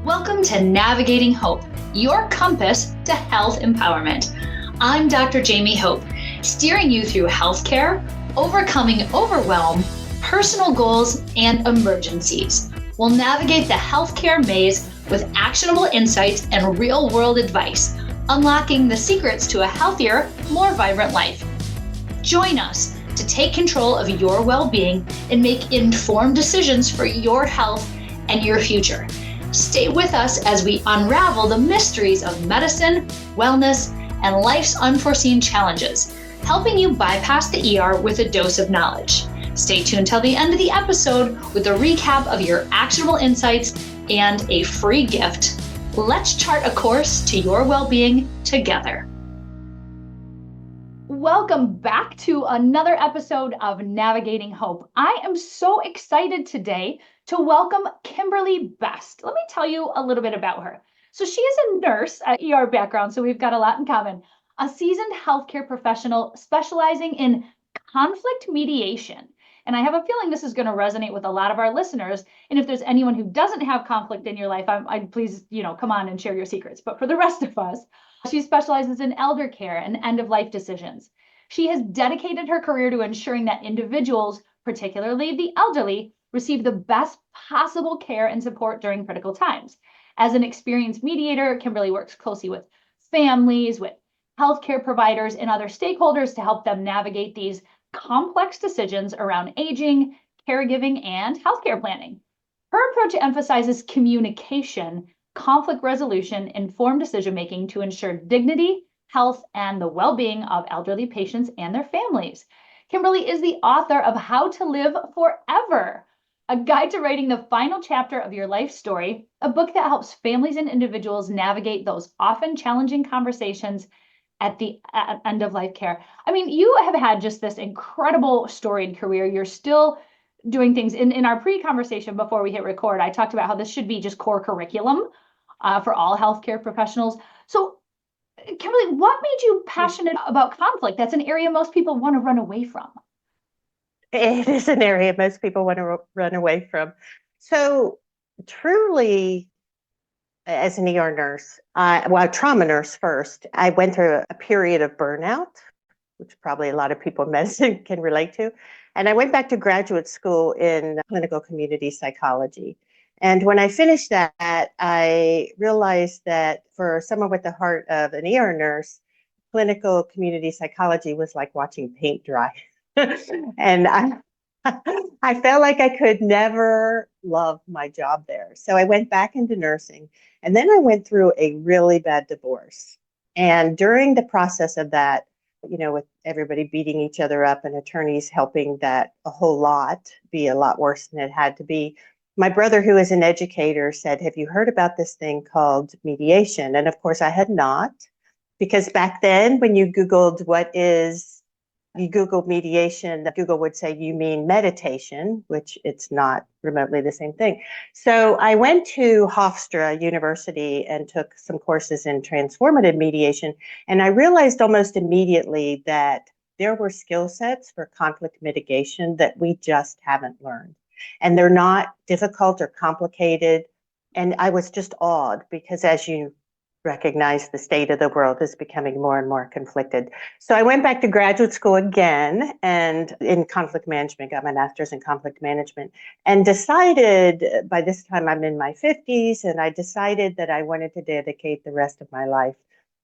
Welcome to Navigating Hope, your compass to health empowerment. I'm Dr. Jaime Hope, steering you through healthcare, overcoming overwhelm, personal goals, and emergencies. We'll navigate the healthcare maze with actionable insights and real-world advice, unlocking the secrets to a healthier, more vibrant life. Join us to take control of your well-being and make informed decisions for your health and your future. Stay with us as we unravel the mysteries of medicine, wellness, and life's unforeseen challenges, helping you bypass the ER with a dose of knowledge. Stay tuned till the end of the episode with a recap of your actionable insights and a free gift. Let's chart a course to your well-being together. Welcome back to another episode of Navigating Hope. I am so excited today to welcome Kimberly Best. Let me tell you a little bit about her. So she is a nurse, ER background, so we've got a lot in common. A seasoned healthcare professional specializing in conflict mediation. And I have a feeling this is going to resonate with a lot of our listeners. And if there's anyone who doesn't have conflict in your life, I'd please, come on and share your secrets. But for the rest of us, she specializes in elder care and end-of-life decisions. She has dedicated her career to ensuring that individuals, particularly the elderly, receive the best possible care and support during critical times. As an experienced mediator, Kimberly works closely with families, with healthcare providers, and other stakeholders to help them navigate these complex decisions around aging, caregiving, and healthcare planning. Her approach emphasizes communication, conflict resolution, informed decision-making to ensure dignity, health, and the well-being of elderly patients and their families. Kimberly is the author of How to Live Forever, a guide to writing the final chapter of your life story, a book that helps families and individuals navigate those often challenging conversations at the end of life care. I mean, you have had just this incredible storied career. You're still doing things. In our pre-conversation before we hit record, I talked about how this should be just core curriculum for all healthcare professionals. So, Kimberly, what made you passionate about conflict? That's an area most people want to run away from. It is an area most people want to run away from. So truly, as an ER nurse, a trauma nurse first, I went through a period of burnout, which probably a lot of people in medicine can relate to. And I went back to graduate school in clinical community psychology. And when I finished that, I realized that for someone with the heart of an ER nurse, clinical community psychology was like watching paint dry. And I felt like I could never love my job there. So I went back into nursing. And then I went through a really bad divorce. And during the process of that, with everybody beating each other up and attorneys helping that a whole lot be a lot worse than it had to be, my brother, who is an educator, said, "Have you heard about this thing called mediation?" And of course, I had not, because back then, when you Googled you Google mediation, Google would say, "You mean meditation," which it's not remotely the same thing. So I went to Hofstra University and took some courses in transformative mediation. And I realized almost immediately that there were skill sets for conflict mitigation that we just haven't learned. And they're not difficult or complicated. And I was just awed because, as you recognize, the state of the world is becoming more and more conflicted. So I went back to graduate school again and in conflict management, got my master's in conflict management, and decided, by this time I'm in my 50s, and I decided that I wanted to dedicate the rest of my life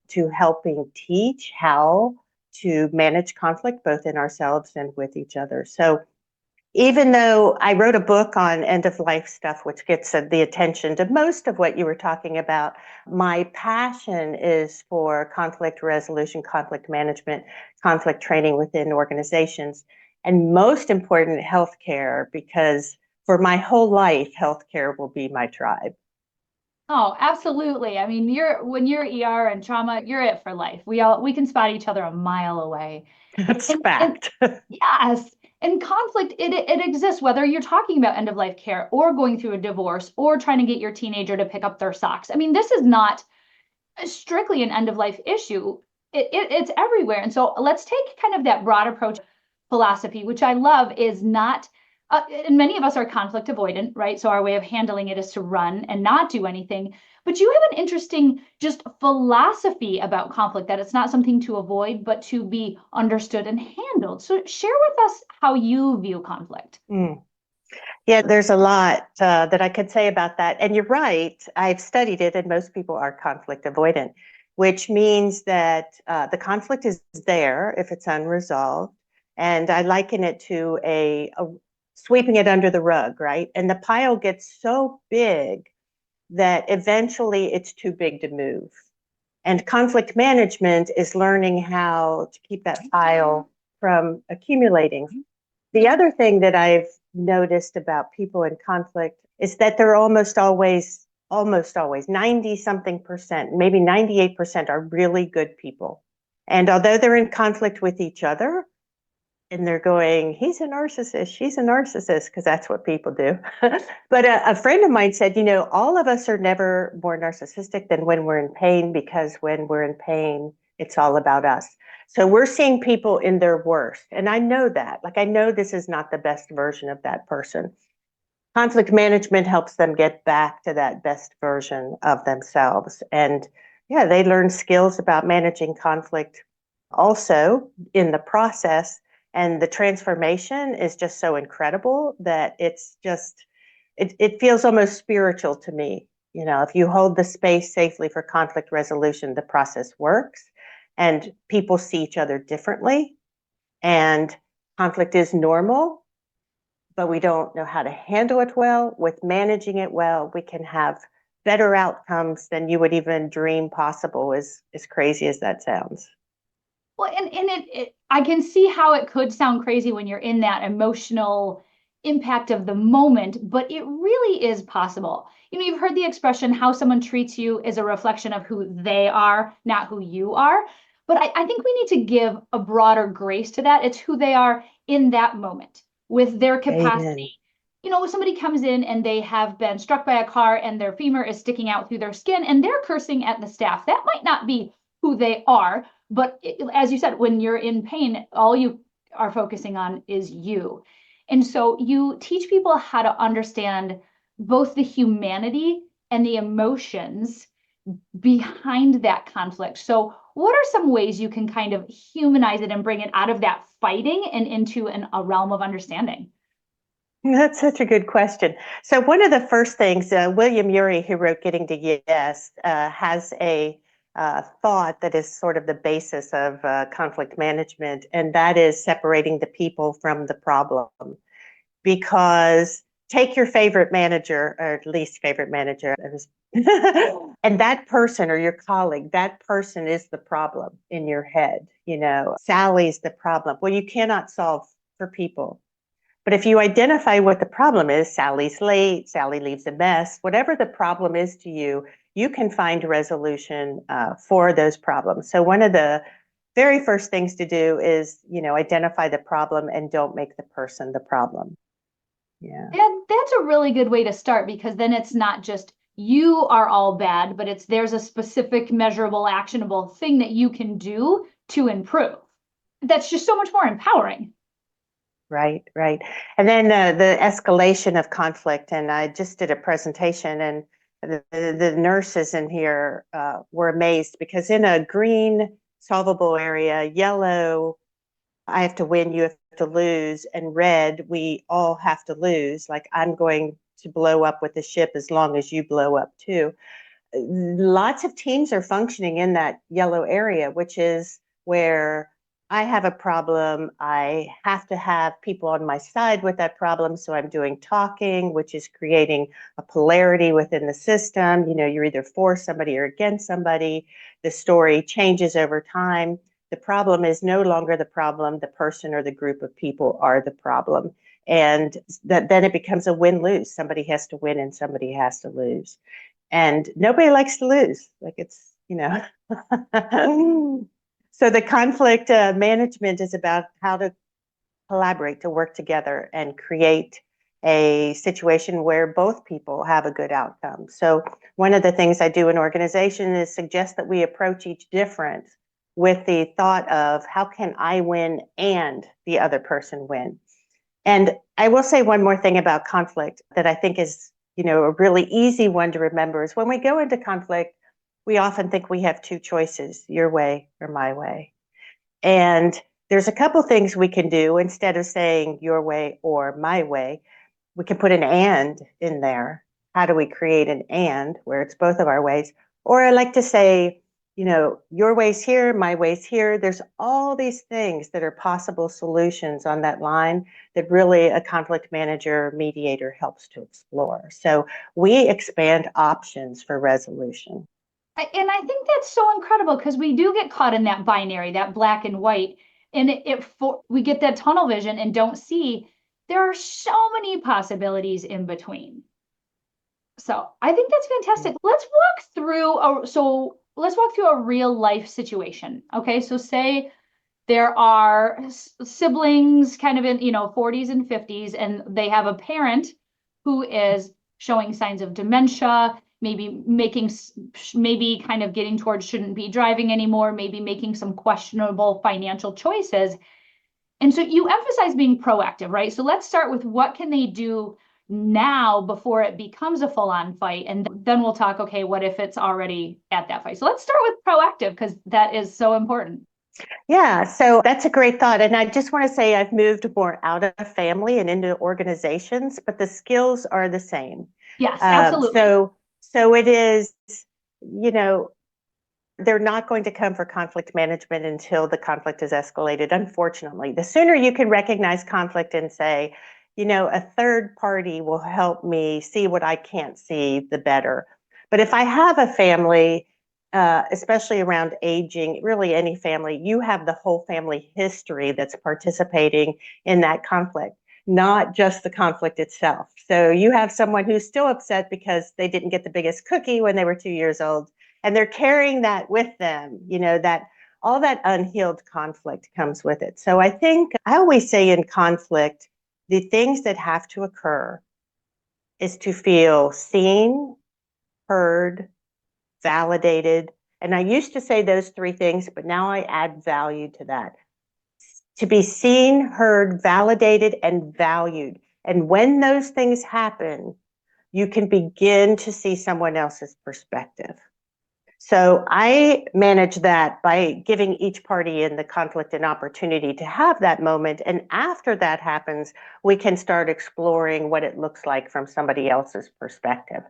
to helping teach how to manage conflict, both in ourselves and with each other. So even though I wrote a book on end-of-life stuff, which gets the attention to most of what you were talking about, my passion is for conflict resolution, conflict management, conflict training within organizations, and most important, healthcare, because for my whole life, healthcare will be my tribe. Oh, absolutely. I mean, when you're ER and trauma, you're it for life. We can spot each other a mile away. That's And fact. yes, in conflict, it exists, whether you're talking about end of life care or going through a divorce or trying to get your teenager to pick up their socks. I mean, this is not strictly an end of life issue. It's everywhere. And so let's take kind of that broad approach philosophy, which I love, is not And many of us are conflict avoidant, right? So our way of handling it is to run and not do anything. But you have an interesting just philosophy about conflict, that it's not something to avoid, but to be understood and handled. So share with us how you view conflict. Mm. Yeah, there's a lot that I could say about that. And you're right. I've studied it, and most people are conflict avoidant, which means that the conflict is there if it's unresolved. And I liken it to a sweeping it under the rug, right? And the pile gets so big that eventually it's too big to move. And conflict management is learning how to keep that pile from accumulating. The other thing that I've noticed about people in conflict is that they're almost always 90 something percent, maybe 98% are really good people. And although they're in conflict with each other, and they're going, he's a narcissist, she's a narcissist, because that's what people do. But a friend of mine said, all of us are never more narcissistic than when we're in pain, because when we're in pain, it's all about us. So we're seeing people in their worst. And I know that. Like, I know this is not the best version of that person. Conflict management helps them get back to that best version of themselves. And yeah, they learn skills about managing conflict also in the process. And the transformation is just so incredible that it feels almost spiritual to me. If you hold the space safely for conflict resolution, the process works and people see each other differently. And conflict is normal, but we don't know how to handle it well. With managing it well, we can have better outcomes than you would even dream possible, as crazy as that sounds. Well, and I can see how it could sound crazy when you're in that emotional impact of the moment, but it really is possible. You've heard the expression, how someone treats you is a reflection of who they are, not who you are. But I think we need to give a broader grace to that. It's who they are in that moment with their Amen. capacity. When somebody comes in and they have been struck by a car and their femur is sticking out through their skin and they're cursing at the staff, that might not be who they are. But as you said, when you're in pain, all you are focusing on is you. And so you teach people how to understand both the humanity and the emotions behind that conflict. So, what are some ways you can kind of humanize it and bring it out of that fighting and into a realm of understanding? That's such a good question. So one of the first things, William Ury, who wrote Getting to Yes, has a thought that is sort of the basis of conflict management, and that is separating the people from the problem. Because take your favorite manager or least favorite manager, and that person or your colleague, that person is the problem in your head. Sally's the problem. Well, you cannot solve for people. But if you identify what the problem is, Sally's late, Sally leaves a mess, whatever the problem is to you, you can find a resolution for those problems. So one of the very first things to do is, identify the problem and don't make the person the problem. Yeah. That's a really good way to start, because then it's not just you are all bad, but there's a specific, measurable, actionable thing that you can do to improve. That's just so much more empowering. Right, right. And then the escalation of conflict. And I just did a presentation, and the nurses in here were amazed, because in a green solvable area, yellow, I have to win, you have to lose, and red, we all have to lose. Like, I'm going to blow up with the ship as long as you blow up too. Lots of teams are functioning in that yellow area, which is where I have a problem. I have to have people on my side with that problem. So I'm doing talking, which is creating a polarity within the system. You're either for somebody or against somebody. The story changes over time. The problem is no longer the problem. The person or the group of people are the problem. And then it becomes a win-lose. Somebody has to win and somebody has to lose. And nobody likes to lose. Like, it's. So the conflict management is about how to collaborate, to work together and create a situation where both people have a good outcome. So one of the things I do in organization is suggest that we approach each different with the thought of, how can I win and the other person win? And I will say one more thing about conflict that I think is, a really easy one to remember is when we go into conflict, we often think we have two choices, your way or my way. And there's a couple things we can do instead of saying your way or my way. We can put an and in there. How do we create an and where it's both of our ways? Or I like to say, your way's here, my way's here. There's all these things that are possible solutions on that line that really a conflict manager mediator helps to explore. So we expand options for resolution. And I think that's so incredible because we do get caught in that binary, that black and white, and we get that tunnel vision and don't see there are so many possibilities in between. So I think that's fantastic. Let's walk through a real life situation. Okay, so say there are siblings kind of in 40s and 50s, and they have a parent who is showing signs of dementia, maybe kind of getting towards shouldn't be driving anymore, maybe making some questionable financial choices. And so you emphasize being proactive, right? So let's start with what can they do now before it becomes a full-on fight, and then we'll talk, okay, what if it's already at that fight? So let's start with proactive because that is so important. Yeah, so that's a great thought. And I just want to say I've moved more out of family and into organizations, but the skills are the same. Yes, Um, absolutely. so, so it is, you know, they're not going to come for conflict management until the conflict is escalated, unfortunately. The sooner you can recognize conflict and say, a third party will help me see what I can't see, the better. But if I have a family, especially around aging, really any family, you have the whole family history that's participating in that conflict, not just the conflict itself. So you have someone who's still upset because they didn't get the biggest cookie when they were 2 years old, and they're carrying that with them, that all that unhealed conflict comes with it. So I think I always say in conflict, the things that have to occur is to feel seen, heard, validated. And I used to say those three things, but now I add value to that. To be seen, heard, validated, and valued. And when those things happen, you can begin to see someone else's perspective. So I manage that by giving each party in the conflict an opportunity to have that moment. And after that happens, we can start exploring what it looks like from somebody else's perspective.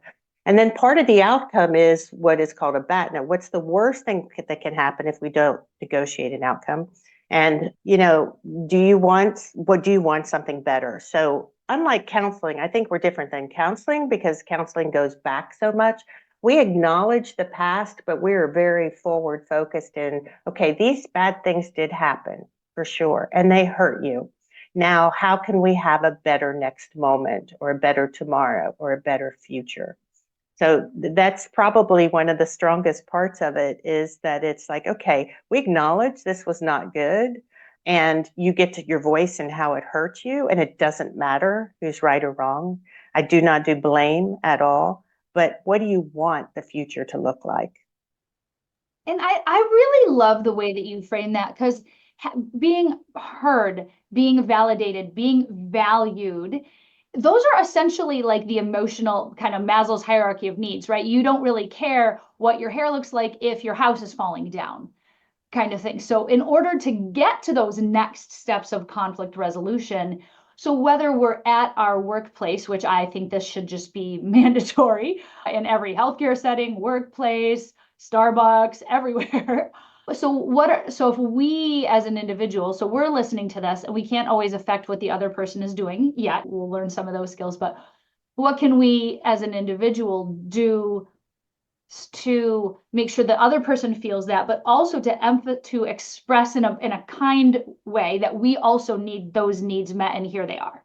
And then part of the outcome is what is called a BATNA. What's the worst thing that can happen if we don't negotiate an outcome? And, do you want something better? So unlike counseling, I think we're different than counseling because counseling goes back so much. We acknowledge the past, but we're very forward focused in, okay, these bad things did happen for sure, and they hurt you. Now, how can we have a better next moment or a better tomorrow or a better future? So that's probably one of the strongest parts of it is that it's like, okay, we acknowledge this was not good, and you get to your voice and how it hurt you, and it doesn't matter who's right or wrong. I do not do blame at all, but what do you want the future to look like? And I really love the way that you frame that because being heard, being validated, being valued, those are essentially like the emotional kind of Maslow's hierarchy of needs, right? You don't really care what your hair looks like if your house is falling down, kind of thing. So, in order to get to those next steps of conflict resolution, so whether we're at our workplace, which I think this should just be mandatory in every healthcare setting, workplace, Starbucks, everywhere. So if we as an individual, so we're listening to this and we can't always affect what the other person is doing yet, we'll learn some of those skills, but what can we as an individual do to make sure the other person feels that, but also to express in a kind way that we also need those needs met, and here they are.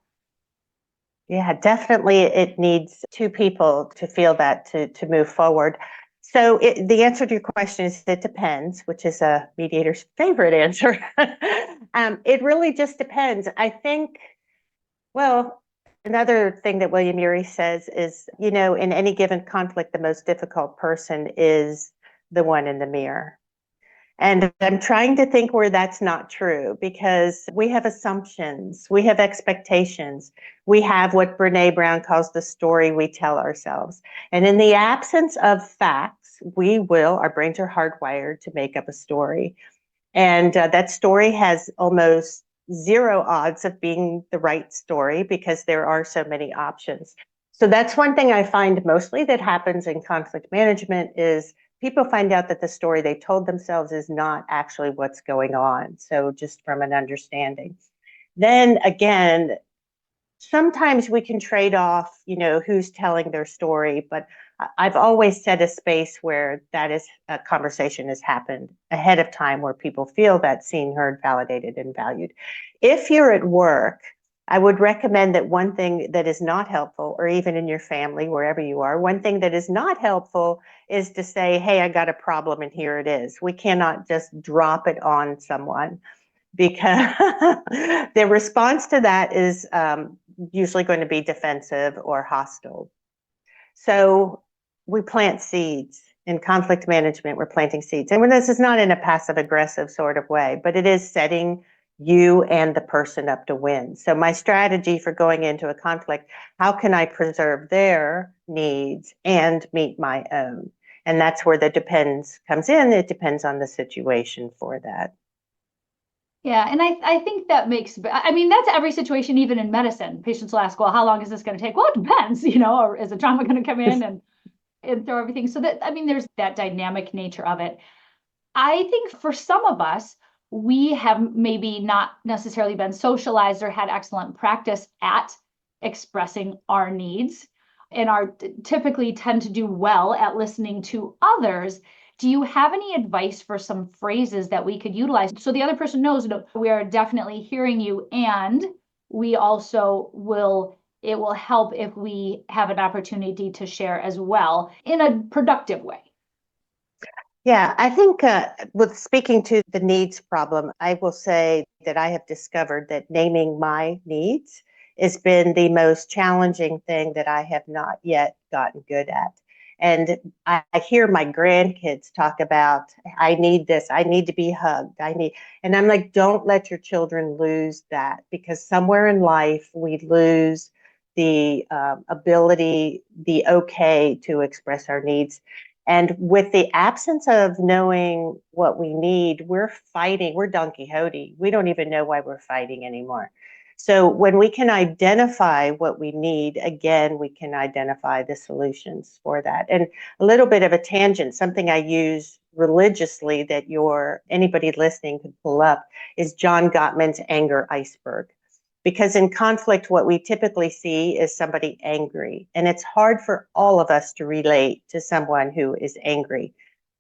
Yeah, definitely it needs two people to feel that to move forward. So the answer to your question is it depends, which is a mediator's favorite answer. It really just depends. I think, well, another thing that William Ury says is, in any given conflict, the most difficult person is the one in the mirror. And I'm trying to think where that's not true, because we have assumptions, we have expectations, we have what Brene Brown calls the story we tell ourselves. And in the absence of facts, our brains are hardwired to make up a story. And that story has almost zero odds of being the right story because there are so many options. So that's one thing I find mostly that happens in conflict management is people find out that the story they told themselves is not actually what's going on. So just from an understanding. Then again, sometimes we can trade off, who's telling their story, but I've always set a space where that is a conversation has happened ahead of time where people feel that seen, heard, validated, and valued. If you're at work, I would recommend that one thing that is not helpful, or even in your family, wherever you are, one thing that is not helpful is to say, hey, I got a problem and here it is. We cannot just drop it on someone, because the response to that is usually going to be defensive or hostile. So we plant seeds. In conflict management, we're planting seeds. And when this is not in a passive aggressive sort of way, but it is setting you and the person up to win. So my strategy for going into a conflict, how can I preserve their needs and meet my own? And that's where the depends comes in. It depends on the situation for that. Yeah, and I think that makes, I mean, that's every situation, even in medicine. Patients will ask, well, how long is this going to take? Well, it depends, or is the trauma going to come in and throw everything? So that, I mean, there's that dynamic nature of it. I think for some of us, we have maybe not necessarily been socialized or had excellent practice at expressing our needs and are typically tend to do well at listening to others. Do you have any advice for some phrases that we could utilize so the other person knows, no, we are definitely hearing you, and we also it will help if we have an opportunity to share as well in a productive way? Yeah, I think with speaking to the needs problem, I will say that I have discovered that naming my needs has been the most challenging thing that I have not yet gotten good at. And I hear my grandkids talk about, I need this, I need to be hugged, and I'm like, don't let your children lose that, because somewhere in life we lose the ability, the okay to express our needs. And with the absence of knowing what we need, we're fighting. We're Don Quixote. We don't even know why we're fighting anymore. So when we can identify what we need, again, we can identify the solutions for that. And a little bit of a tangent, something I use religiously that anybody listening could pull up is John Gottman's anger iceberg. Because in conflict, what we typically see is somebody angry. And it's hard for all of us to relate to someone who is angry.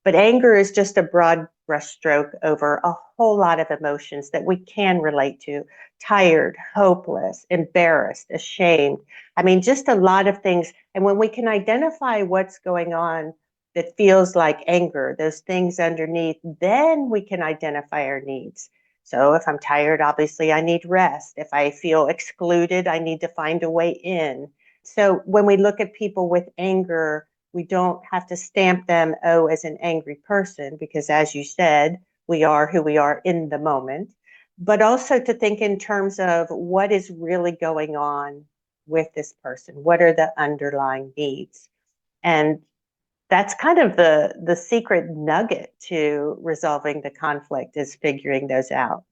But anger is just a broad brushstroke over a whole lot of emotions that we can relate to. Tired, hopeless, embarrassed, ashamed. I mean, just a lot of things. And when we can identify what's going on that feels like anger, those things underneath, then we can identify our needs. So if I'm tired, obviously I need rest. If I feel excluded, I need to find a way in. So when we look at people with anger, we don't have to stamp them, as an angry person, because as you said, we are who we are in the moment, but also to think in terms of what is really going on with this person. What are the underlying needs? And that's kind of the secret nugget to resolving the conflict, is figuring those out.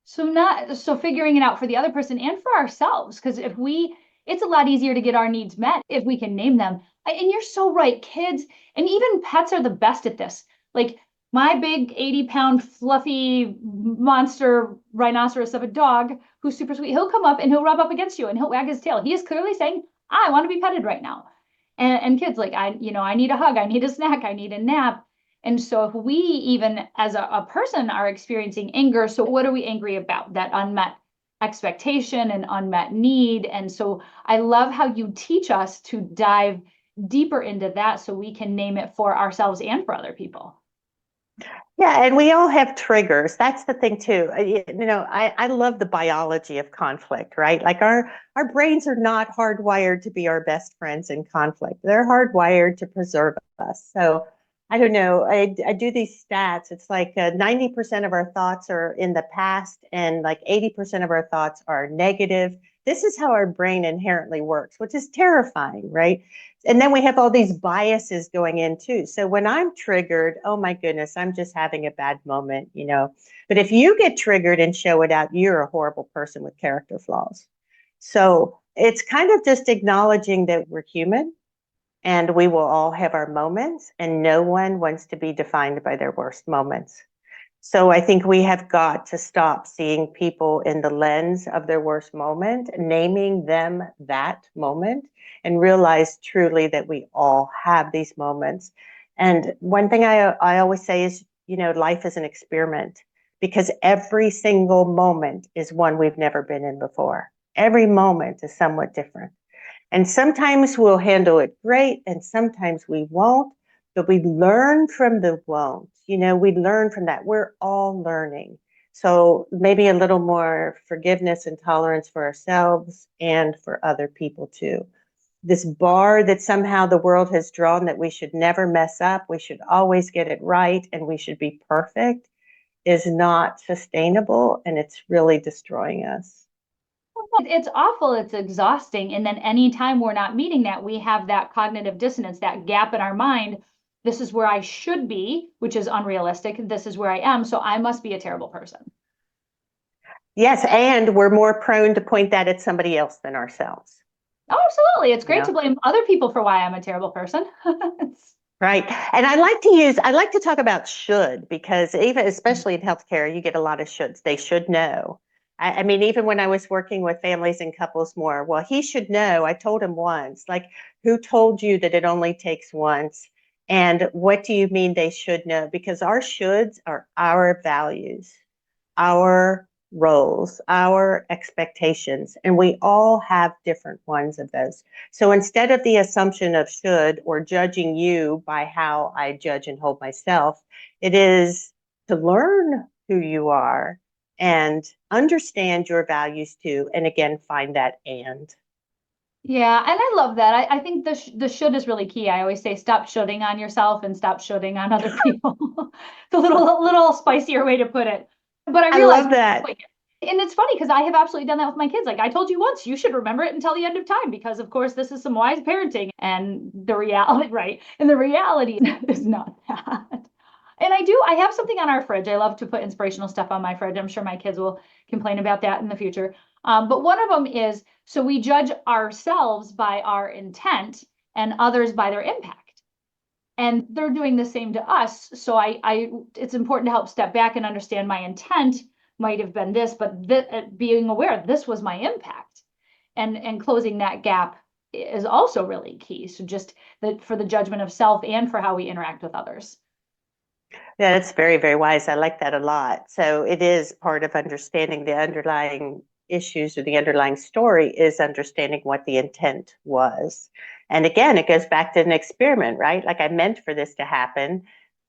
So figuring it out for the other person and for ourselves, because it's a lot easier to get our needs met if we can name them. And you're so right, kids and even pets are the best at this. Like my big 80-pound fluffy monster rhinoceros of a dog who's super sweet, he'll come up and he'll rub up against you and he'll wag his tail. He is clearly saying, I want to be petted right now. And kids like, I need a hug, I need a snack, I need a nap. And so if we even as a person are experiencing anger, so what are we angry about? That unmet expectation and unmet need. And so I love how you teach us to dive deeper into that so we can name it for ourselves and for other people. Yeah, and we all have triggers. That's the thing too. I love the biology of conflict, right? Like our brains are not hardwired to be our best friends in conflict. They're hardwired to preserve us. So I don't know. I do these stats. It's like 90% of our thoughts are in the past, and like 80% of our thoughts are negative. This is how our brain inherently works, which is terrifying, right? And then we have all these biases going in too. So when I'm triggered, oh my goodness, I'm just having a bad moment, you know. But if you get triggered and show it out, you're a horrible person with character flaws. So it's kind of just acknowledging that we're human and we will all have our moments, and no one wants to be defined by their worst moments. So I think we have got to stop seeing people in the lens of their worst moment, naming them that moment, and realize truly that we all have these moments. And one thing I always say is, you know, life is an experiment because every single moment is one we've never been in before. Every moment is somewhat different. And sometimes we'll handle it great and sometimes we won't, but we learn from the won't. You know, we learn from that. We're all learning. So maybe a little more forgiveness and tolerance for ourselves and for other people too. This bar that somehow the world has drawn that we should never mess up, we should always get it right, and we should be perfect is not sustainable, and it's really destroying us. It's awful, it's exhausting. And then anytime we're not meeting that, we have that cognitive dissonance, that gap in our mind. This is where I should be, which is unrealistic. This is where I am. So I must be a terrible person. Yes, and we're more prone to point that at somebody else than ourselves. Oh, absolutely. It's You great know, to blame other people for why I'm a terrible person. right. And I like to talk about should, because even, especially in healthcare, you get a lot of shoulds. They should know. I mean, even when I was working with families and couples more, well, he should know. I told him once, like, who told you that it only takes once? And what do you mean they should know? Because our shoulds are our values, our roles, our expectations, and we all have different ones of those. So instead of the assumption of should or judging you by how I judge and hold myself, it is to learn who you are and understand your values too. And again, find that and. Yeah, and I love that. I think the should is really key. I always say stop shoulding on yourself and stop shoulding on other people. It's a little spicier way to put it. But I I realize, love that. and it's funny because I have absolutely done that with my kids. Like I told you once, you should remember it until the end of time because of course this is some wise parenting and the reality, right? And the reality is not that. And I have something on our fridge. I love to put inspirational stuff on my fridge. I'm sure my kids will complain about that in the future. But one of them is so we judge ourselves by our intent and others by their impact. And they're doing the same to us. So it's important to help step back and understand my intent might have been this, but being aware this was my impact and closing that gap is also really key. So just for the judgment of self and for how we interact with others. Yeah, that's very, very wise. I like that a lot. So it is part of understanding the underlying issues or the underlying story is understanding what the intent was. And again, it goes back to an experiment, right? Like I meant for this to happen,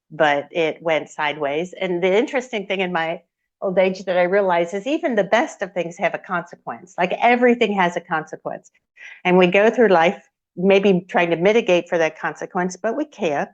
but it went sideways. And the interesting thing in my old age that I realize is even the best of things have a consequence. Like everything has a consequence. And we go through life maybe trying to mitigate for that consequence, but we can't.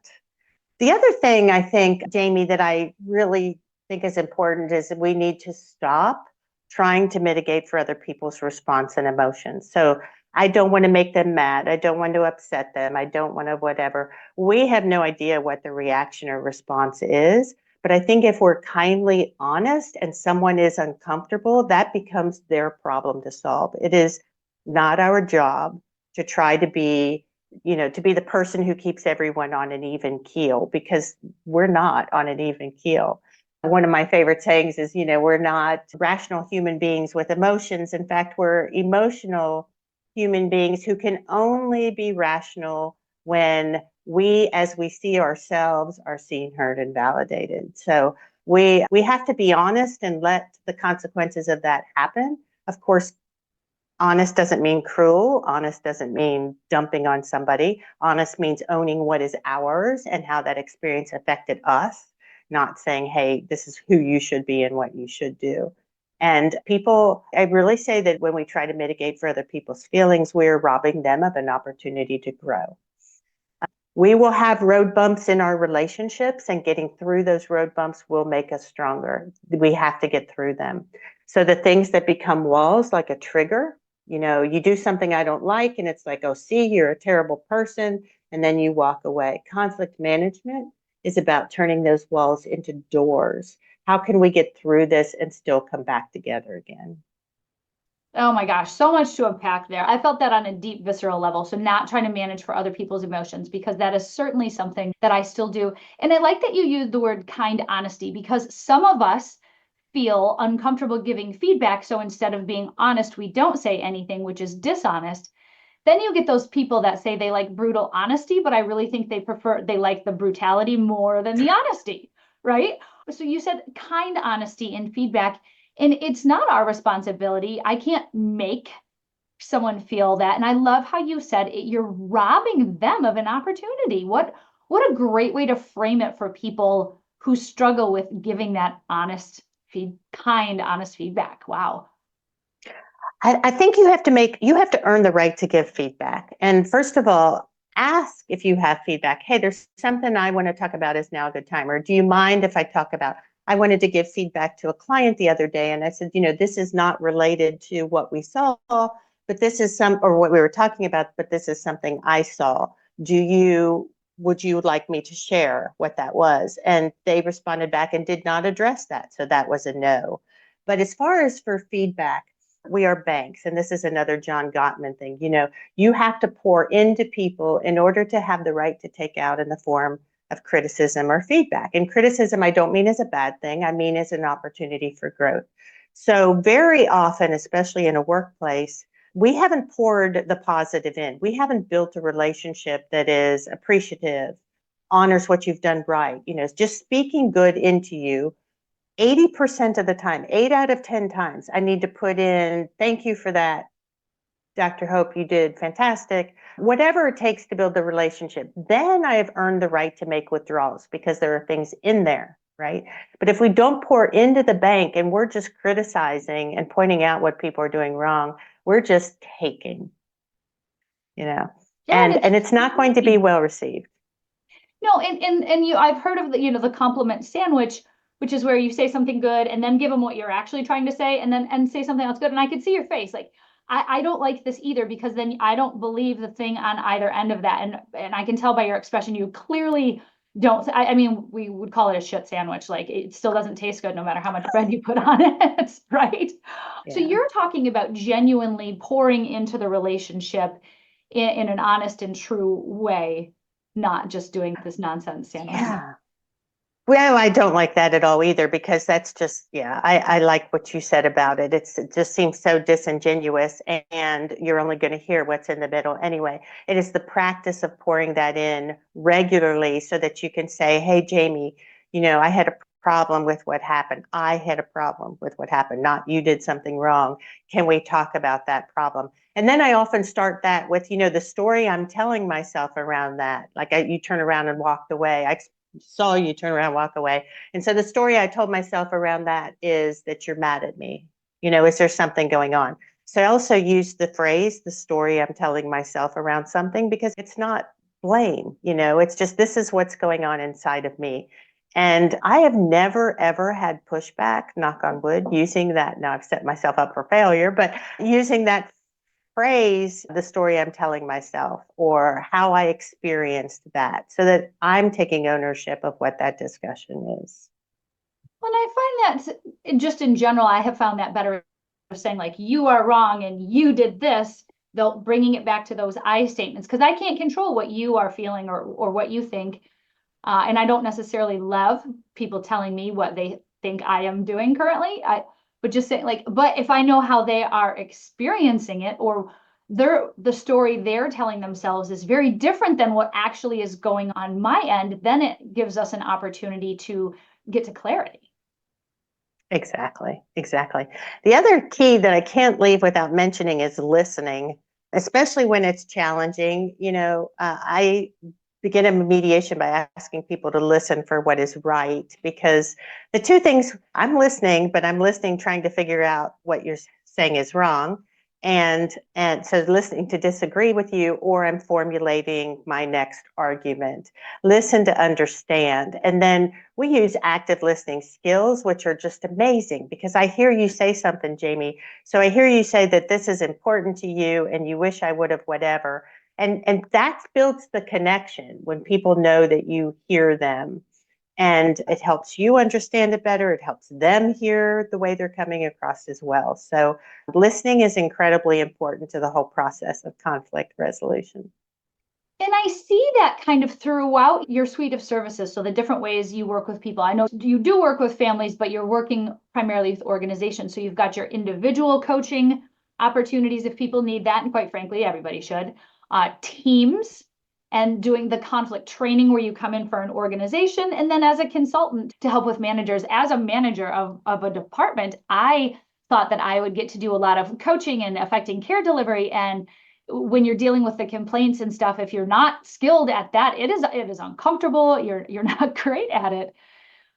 The other thing I think, Jamie, that I really think is important is that we need to stop trying to mitigate for other people's response and emotions. So I don't want to make them mad. I don't want to upset them. I don't want to whatever. We have no idea what the reaction or response is. But I think if we're kindly honest and someone is uncomfortable, that becomes their problem to solve. It is not our job to try to be, you know, to be the person who keeps everyone on an even keel, because we're not on an even keel. One of my favorite sayings is, you know, we're not rational human beings with emotions. In fact, we're emotional human beings who can only be rational when we, as we see ourselves, are seen, heard, and validated. So we have to be honest and let the consequences of that happen. Of course, honest doesn't mean cruel. Honest doesn't mean dumping on somebody. Honest means owning what is ours and how that experience affected us, not saying, hey, this is who you should be and what you should do. And people, I really say that when we try to mitigate for other people's feelings, we're robbing them of an opportunity to grow. We will have road bumps in our relationships, and getting through those road bumps will make us stronger. We have to get through them. So the things that become walls, like a trigger, you do something I don't like, and it's like, oh, see, you're a terrible person, and then you walk away. Conflict management is about turning those walls into doors. How can we get through this and still come back together again? Oh my gosh, so much to unpack there. I felt that on a deep visceral level. So not trying to manage for other people's emotions, because that is certainly something that I still do. And I like that you used the word kind honesty, because some of us feel uncomfortable giving feedback. So instead of being honest, we don't say anything, which is dishonest. Then you get those people that say they like brutal honesty, but I really think they like the brutality more than the honesty, right? So you said kind honesty in feedback, and it's not our responsibility. I can't make someone feel that. And I love how you said it, you're robbing them of an opportunity. What a great way to frame it for people who struggle with giving that honest feedback. Wow. I think you have to earn the right to give feedback. And first of all, ask if you have feedback. Hey, there's something I want to talk about. Is now a good time? Or do you mind if I talk about? I wanted to give feedback to a client the other day, and I said, this is not related to what we saw, but this is or what we were talking about, but this is something I saw. Would you like me to share what that was? And they responded back and did not address that. So that was a no. But as far as for feedback, we are banks, and this is another John Gottman thing. You have to pour into people in order to have the right to take out in the form of criticism or feedback. And criticism, I don't mean as a bad thing, I mean as an opportunity for growth. So very often, especially in a workplace, we haven't poured the positive in. We haven't built a relationship that is appreciative, honors what you've done right, just speaking good into you. 80% of the time, 8 out of 10 times, I need to put in, thank you for that, Dr. Hope, you did fantastic. Whatever it takes to build the relationship. Then I have earned the right to make withdrawals because there are things in there, right? But if we don't pour into the bank and we're just criticizing and pointing out what people are doing wrong, we're just taking, Yeah, and it's not going to be well received. No, and I've heard of the compliment sandwich, which is where you say something good and then give them what you're actually trying to say, and say something else good. And I could see your face, like, I don't like this either, because then I don't believe the thing on either end of that. And I can tell by your expression, you clearly don't. I mean, we would call it a shit sandwich. Like, it still doesn't taste good no matter how much bread you put on it, right? Yeah. So you're talking about genuinely pouring into the relationship in an honest and true way, not just doing this nonsense sandwich. Yeah. Well, I don't like that at all either, because that's just, I like what you said about it. It just seems so disingenuous, and you're only going to hear what's in the middle anyway. It is the practice of pouring that in regularly so that you can say, hey, Jamie, I had a problem with what happened. I had a problem with what happened, not you did something wrong. Can we talk about that problem? And then I often start that with, the story I'm telling myself around that. Like, you turn around and walked away. I saw you turn around, walk away. And so the story I told myself around that is that you're mad at me. Is there something going on? So I also use the phrase, the story I'm telling myself around something, because it's not blame, it's just, this is what's going on inside of me. And I have never, ever had pushback, knock on wood, using that. Now I've set myself up for failure, but using that phrase, the story I'm telling myself, or how I experienced that, so that I'm taking ownership of what that discussion is. Well, I find that just in general, I have found that better, saying like, you are wrong and you did this, though bringing it back to those I statements, because I can't control what you are feeling or what you think. And I don't necessarily love people telling me what they think I am doing currently. But just saying, like, but if I know how they are experiencing it, or the story they're telling themselves is very different than what actually is going on my end, then it gives us an opportunity to get to clarity. Exactly. The other key that I can't leave without mentioning is listening, especially when it's challenging. I begin a mediation by asking people to listen for what is right, because the two things, I'm listening, but I'm listening trying to figure out what you're saying is wrong. And so listening to disagree with you, or I'm formulating my next argument. Listen to understand. And then we use active listening skills, which are just amazing, because I hear you say something, Jaime. So I hear you say that this is important to you and you wish I would have whatever. And that builds the connection when people know that you hear them. And it helps you understand it better. It helps them hear the way they're coming across as well. So listening is incredibly important to the whole process of conflict resolution. And I see that kind of throughout your suite of services. So the different ways you work with people. I know you do work with families, but you're working primarily with organizations. So you've got your individual coaching opportunities if people need that. And quite frankly, everybody should. Teams and doing the conflict training where you come in for an organization. And then as a consultant to help with managers, as a manager of a department, I thought that I would get to do a lot of coaching and affecting care delivery. And when you're dealing with the complaints and stuff, if you're not skilled at that, it is uncomfortable. You're not great at it.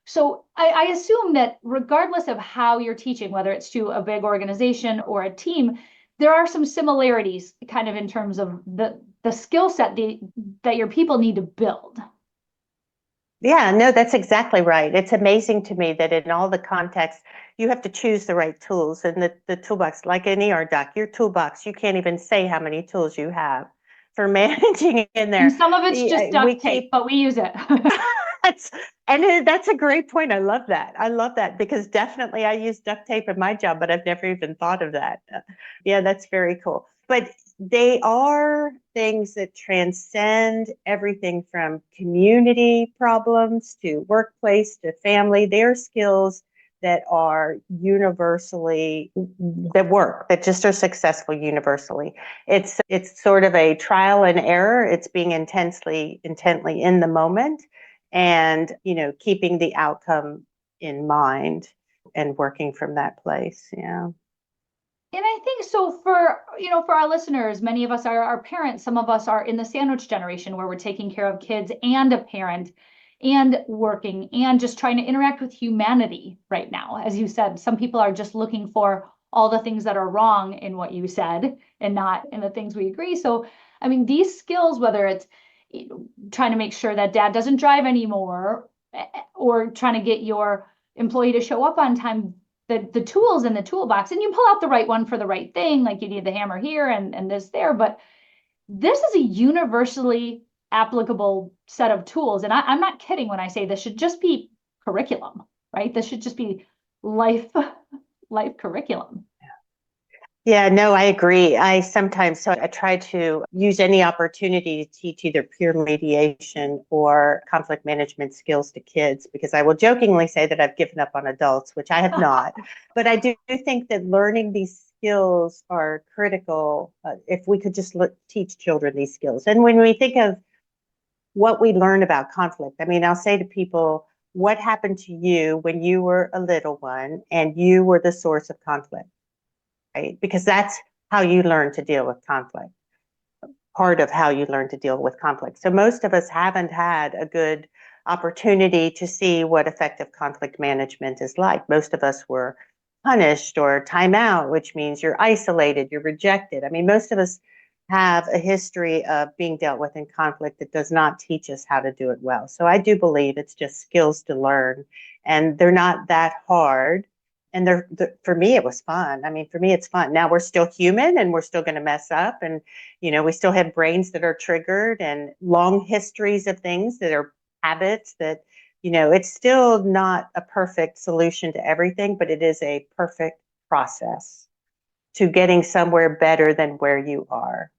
So I assume that regardless of how you're teaching, whether it's to a big organization or a team, there are some similarities kind of in terms of the skill set that your people need to build. Yeah, no, that's exactly right. It's amazing to me that in all the contexts, you have to choose the right tools. And the toolbox, like an ER doc, your toolbox, you can't even say how many tools you have for managing in And there. some of it's just We duct tape, keep but we use it. that's that's a great point. I love that. I love that because definitely I use duct tape in my job, but I've never even thought of that. Yeah, that's very cool. But they are things that transcend everything from community problems to workplace to family. They're skills that are universally that work, that just are successful universally. It's sort of a trial and error. It's being intently in the moment, and keeping the outcome in mind and working from that place. Yeah. And I think so for our listeners, many of us are our parents. Some of us are in the sandwich generation where we're taking care of kids and a parent and working and just trying to interact with humanity right now. As you said, some people are just looking for all the things that are wrong in what you said and not in the things we agree. So, I mean, these skills, whether it's trying to make sure that dad doesn't drive anymore or trying to get your employee to show up on time, the tools in the toolbox, and you pull out the right one for the right thing, like you need the hammer here and this there, but this is a universally applicable set of tools. And I'm not kidding when I say this should just be curriculum, right? This should just be life curriculum. Yeah, no, I agree. I try to use any opportunity to teach either peer mediation or conflict management skills to kids, because I will jokingly say that I've given up on adults, which I have not. But I do think that learning these skills are critical, if we could just teach children these skills. And when we think of what we learn about conflict, I mean, I'll say to people, what happened to you when you were a little one and you were the source of conflict? Right? Because that's how you learn to deal with conflict, part of how you learn to deal with conflict. So most of us haven't had a good opportunity to see what effective conflict management is like. Most of us were punished or time out, which means you're isolated, you're rejected. I mean, most of us have a history of being dealt with in conflict that does not teach us how to do it well. So I do believe it's just skills to learn, and they're not that hard. And for me, it was fun. I mean, for me, it's fun. Now we're still human and we're still going to mess up. And, we still have brains that are triggered and long histories of things that are habits that, it's still not a perfect solution to everything, but it is a perfect process to getting somewhere better than where you are.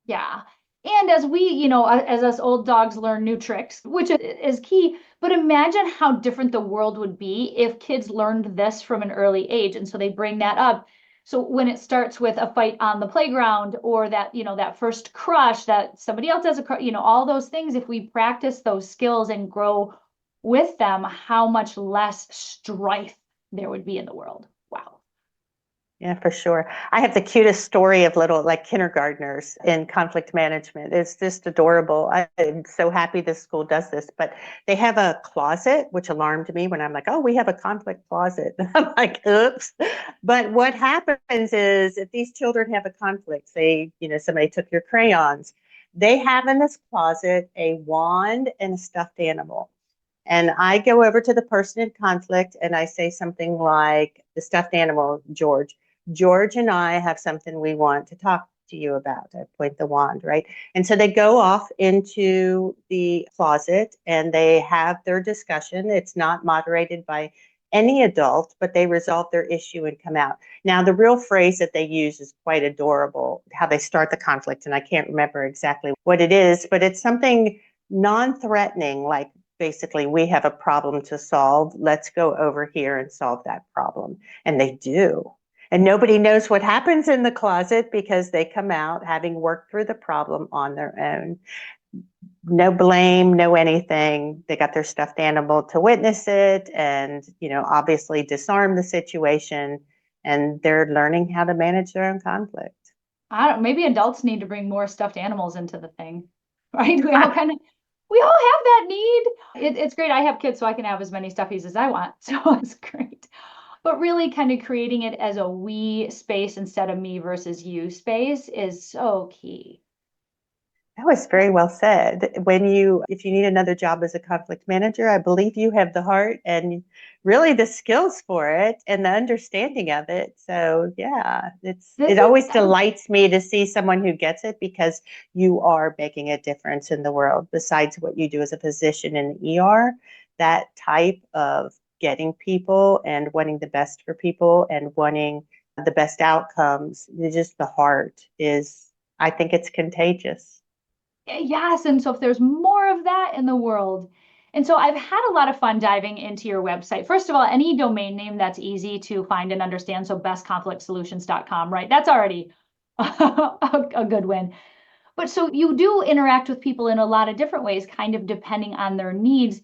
Yeah. And as as us old dogs learn new tricks, which is key, but imagine how different the world would be if kids learned this from an early age. And so they bring that up. So when it starts with a fight on the playground or that first crush that somebody else has all those things, if we practice those skills and grow with them, how much less strife there would be in the world. Wow. Yeah, for sure. I have the cutest story of little like kindergartners in conflict management. It's just adorable. I'm so happy this school does this, but they have a closet, which alarmed me when I'm like, oh, we have a conflict closet. I'm like, oops. But what happens is if these children have a conflict, say, somebody took your crayons, they have in this closet a wand and a stuffed animal. And I go over to the person in conflict and I say something like, the stuffed animal, George. George and I have something we want to talk to you about. I point the wand, right? And so they go off into the closet and they have their discussion. It's not moderated by any adult, but they resolve their issue and come out. Now, the real phrase that they use is quite adorable, how they start the conflict. And I can't remember exactly what it is, but it's something non threatening, like, basically, we have a problem to solve. Let's go over here and solve that problem. And they do. And nobody knows what happens in the closet because they come out having worked through the problem on their own. No blame, no anything. They got their stuffed animal to witness it and, obviously disarm the situation. And they're learning how to manage their own conflict. I don't, maybe adults need to bring more stuffed animals into the thing, right? We all have that need. It's great. I have kids, so I can have as many stuffies as I want. So it's great. But really kind of creating it as a we space instead of me versus you space is so key. That was very well said. If you need another job as a conflict manager, I believe you have the heart and really the skills for it and the understanding of it. So yeah, This it is always delights me to see someone who gets it because you are making a difference in the world. Besides what you do as a physician in the ER, that type of getting people and wanting the best for people and wanting the best outcomes, just the heart is, I think it's contagious. yes. And so if there's more of that in the world. And so I've had a lot of fun diving into your website. First of all, any domain name that's easy to find and understand. So bestconflictsolutions.com, right? That's already a good win. But so you do interact with people in a lot of different ways, kind of depending on their needs.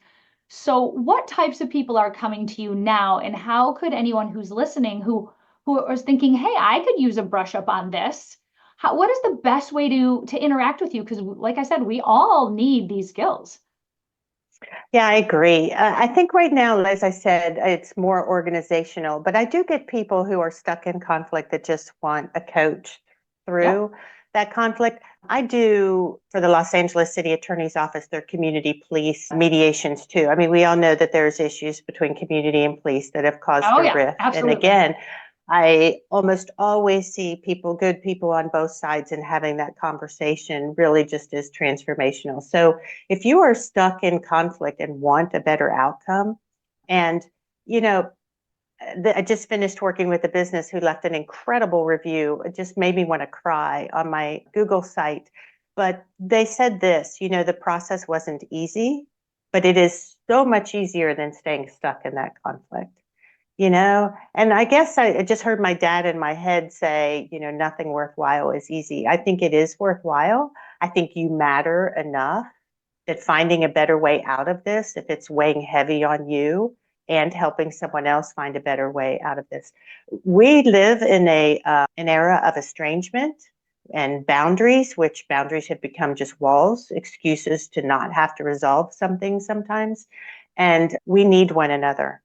So what types of people are coming to you now, and how could anyone who's listening who is thinking, hey, I could use a brush up on this? What is the best way to interact with you? Because like I said, we all need these skills. Yeah, I agree. I think right now, as I said, it's more organizational, but I do get people who are stuck in conflict that just want a coach Yep. through that conflict. I do for the Los Angeles City Attorney's Office, their community police mediations too. I mean, we all know that there's issues between community and police that have caused Oh a yeah, rift. And absolutely. again, I almost always see people, good people on both sides, and having that conversation really just is transformational. So if you are stuck in conflict and want a better outcome, and you know, I just finished working with a business who left an incredible review. It just made me want to cry on my Google site. But they said this, the process wasn't easy, but it is so much easier than staying stuck in that conflict. And I guess I just heard my dad in my head say, nothing worthwhile is easy. I think it is worthwhile. I think you matter enough that finding a better way out of this, if it's weighing heavy on you and helping someone else find a better way out of this. We live in an era of estrangement and boundaries, which boundaries have become just walls, excuses to not have to resolve something sometimes. And we need one another.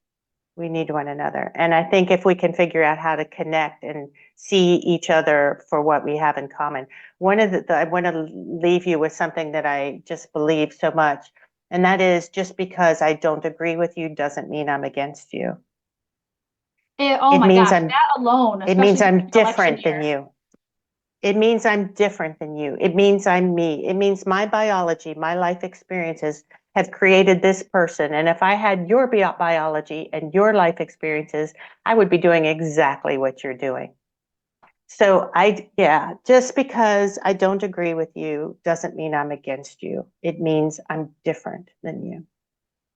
We need one another. And I think if we can figure out how to connect and see each other for what we have in common, I want to leave you with something that I just believe so much. And that is, just because I don't agree with you doesn't mean I'm against you. Oh It my means gosh, I'm, that alone, it means especially for I'm an election different than year. you. It means I'm different than you. It means I'm me. It means my biology, my life experiences have created this person. And if I had your biology and your life experiences, I would be doing exactly what you're doing. So yeah, just because I don't agree with you doesn't mean I'm against you. It means I'm different than you.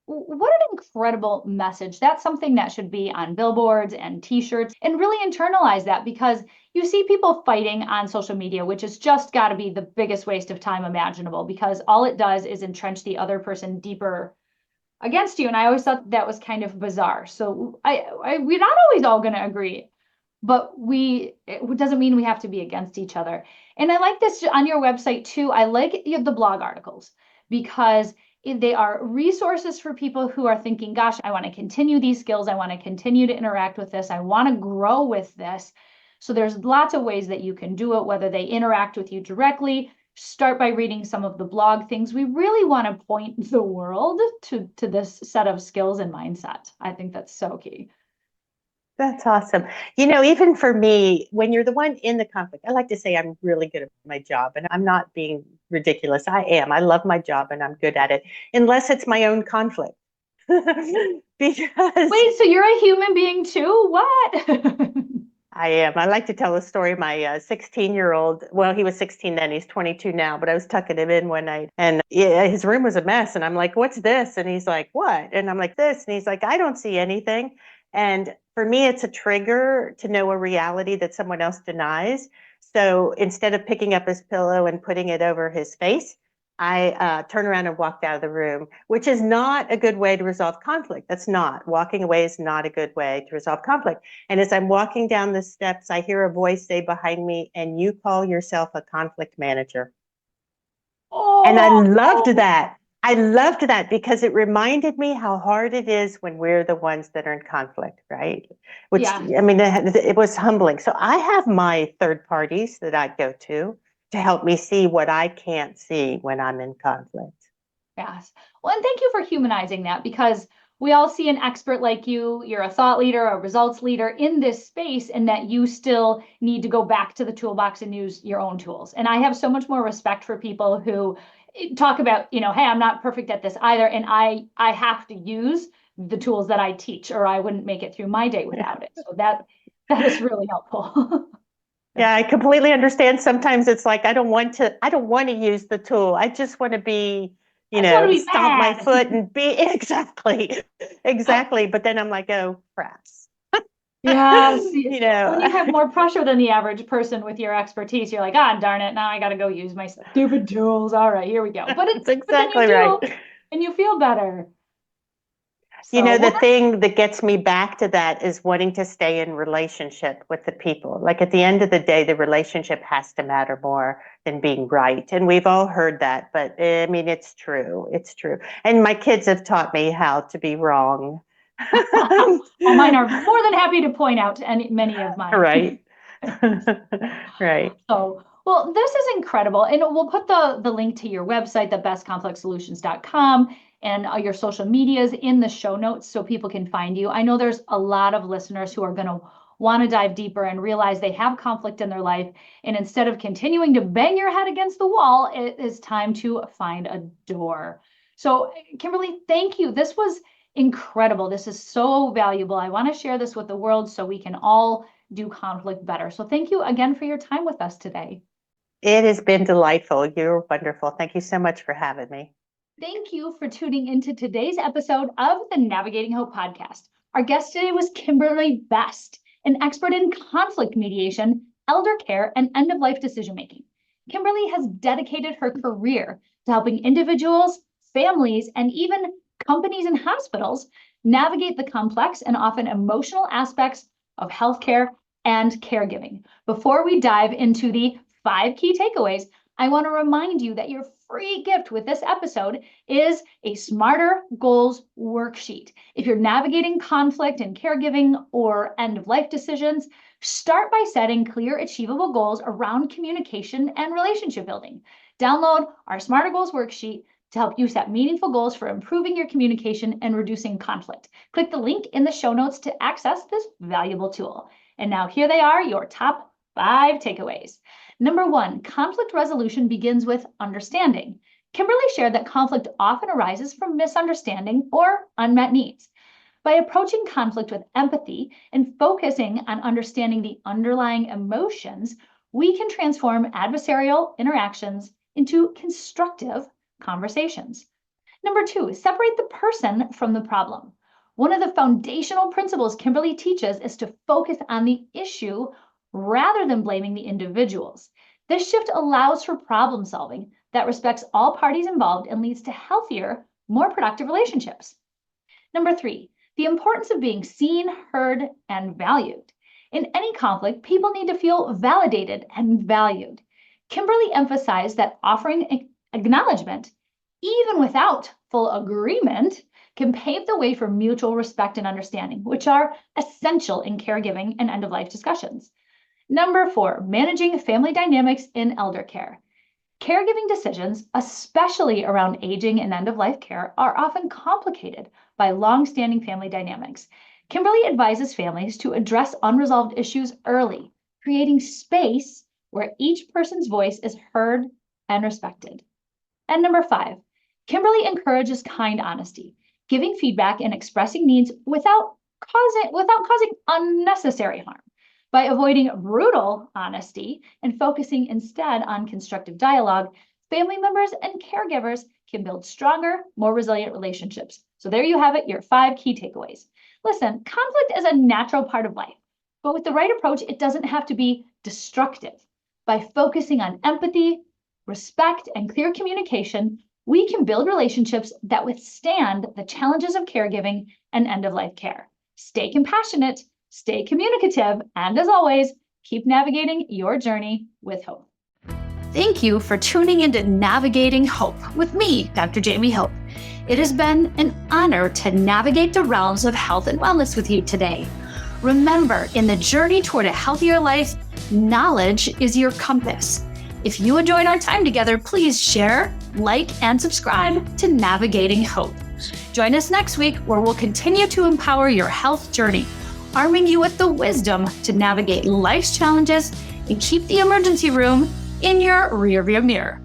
What an incredible message. That's something that should be on billboards and t-shirts and really internalize that, because you see people fighting on social media, which has just got to be the biggest waste of time imaginable, because all it does is entrench the other person deeper against you. And I always thought that was kind of bizarre. So we're not always all going to agree. but it doesn't mean we have to be against each other. And I like this on your website too. I like the blog articles because they are resources for people who are thinking, gosh, I want to continue these skills. I want to continue to interact with this. I want to grow with this. So there's lots of ways that you can do it, whether they interact with you directly. Start by reading some of the blog things. We really want to point the world to this set of skills and mindset. I think that's so key. That's awesome. Even for me, when you're the one in the conflict, I like to say I'm really good at my job, and I'm not being ridiculous. I am. I love my job and I'm good at it, unless it's my own conflict. Because Wait, so you're a human being too? What? I am. I like to tell a story. My 16-year-old, well, he was 16 then, he's 22 now, but I was tucking him in one night and yeah, his room was a mess. And I'm like, what's this? And he's like, what? And I'm like, this. And he's like, I don't see anything. And for me, it's a trigger to know a reality that someone else denies. So instead of picking up his pillow and putting it over his face, I turned around and walked out of the room, which is not a good way to resolve conflict. That's not. Walking away is not a good way to resolve conflict. And as I'm walking down the steps, I hear a voice say behind me, and you call yourself a conflict manager. And I loved Oh, that. I loved that because it reminded me how hard it is when we're the ones that are in conflict, right? Which, yeah. I mean, it was humbling. So I have my third parties that I go to help me see what I can't see when I'm in conflict. Yes. Well, and thank you for humanizing that because we all see an expert like you. You're a thought leader, a results leader in this space, and that you still need to go back to the toolbox and use your own tools. And I have so much more respect for people who talk about, hey, I'm not perfect at this either. And I have to use the tools that I teach, or I wouldn't make it through my day without it. So that is really helpful. Yeah, I completely understand. Sometimes it's like I don't want to use the tool. I just want to be, I just want to be stomp my mad. foot and be exactly. Exactly. But then I'm like, oh, craps. Yes. You When you know, have more pressure than the average person with your expertise, you're like, ah, darn it, now I got to go use my stupid tools. All right, here we go. that's But then you exactly right. do, and you feel better. So, well, The thing that gets me back to that is wanting to stay in relationship with the people. Like at the end of the day, the relationship has to matter more than being right. And we've all heard that, but I mean, it's true. It's true. And my kids have taught me how to be wrong. well, mine are more than happy to point out any many of mine. Right. Right. So, well, this is incredible. And we'll put the link to your website, thebestconflictsolutions.com, and your social medias in the show notes so people can find you. I know there's a lot of listeners who are going to want to dive deeper and realize they have conflict in their life. And instead of continuing to bang your head against the wall, it is time to find a door. So, Kimberly, thank you. This was incredible. This is so valuable. I want to share this with the world so we can all do conflict better. So thank you again for your time with us today. It has been delightful. You're wonderful. Thank you so much for having me. Thank you for tuning into today's episode of the Navigating Hope podcast. Our guest today was Kimberly Best, an expert in conflict mediation, elder care, and end of life decision making. Kimberly has dedicated her career to helping individuals, families, and even companies and hospitals navigate the complex and often emotional aspects of healthcare and caregiving. Before we dive into the 5 key takeaways, I want to remind you that your free gift with this episode is a Smarter Goals worksheet. If you're navigating conflict in caregiving or end of life decisions, start by setting clear, achievable goals around communication and relationship building. Download our Smarter Goals worksheet to help you set meaningful goals for improving your communication and reducing conflict. Click the link in the show notes to access this valuable tool. And now here they are, your top 5 takeaways. Number 1, conflict resolution begins with understanding. Kimberly shared that conflict often arises from misunderstanding or unmet needs. By approaching conflict with empathy and focusing on understanding the underlying emotions, we can transform adversarial interactions into constructive conversations. Number 2, separate the person from the problem. One of the foundational principles Kimberly teaches is to focus on the issue rather than blaming the individuals. This shift allows for problem solving that respects all parties involved and leads to healthier, more productive relationships. Number 3, the importance of being seen, heard, and valued. In any conflict, people need to feel validated and valued. Kimberly emphasized that offering acknowledgement, even without full agreement, can pave the way for mutual respect and understanding, which are essential in caregiving and end-of-life discussions. Number 4, managing family dynamics in elder care. Caregiving decisions, especially around aging and end-of-life care, are often complicated by long-standing family dynamics. Kimberly advises families to address unresolved issues early, creating space where each person's voice is heard and respected. And number 5, Kimberly encourages kind honesty, giving feedback and expressing needs without causing unnecessary harm. By avoiding brutal honesty and focusing instead on constructive dialogue, family members and caregivers can build stronger, more resilient relationships. So there you have it, your 5 key takeaways. Listen, conflict is a natural part of life, but with the right approach, it doesn't have to be destructive. By focusing on empathy, respect, and clear communication, we can build relationships that withstand the challenges of caregiving and end-of-life care. Stay compassionate, stay communicative, and as always, keep navigating your journey with hope. Thank you for tuning into Navigating Hope with me, Dr. Jaime Hope. It has been an honor to navigate the realms of health and wellness with you today. Remember, in the journey toward a healthier life, knowledge is your compass. If you enjoyed our time together, please share, like, and subscribe to Navigating Hope. Join us next week where we'll continue to empower your health journey, arming you with the wisdom to navigate life's challenges and keep the emergency room in your rearview mirror.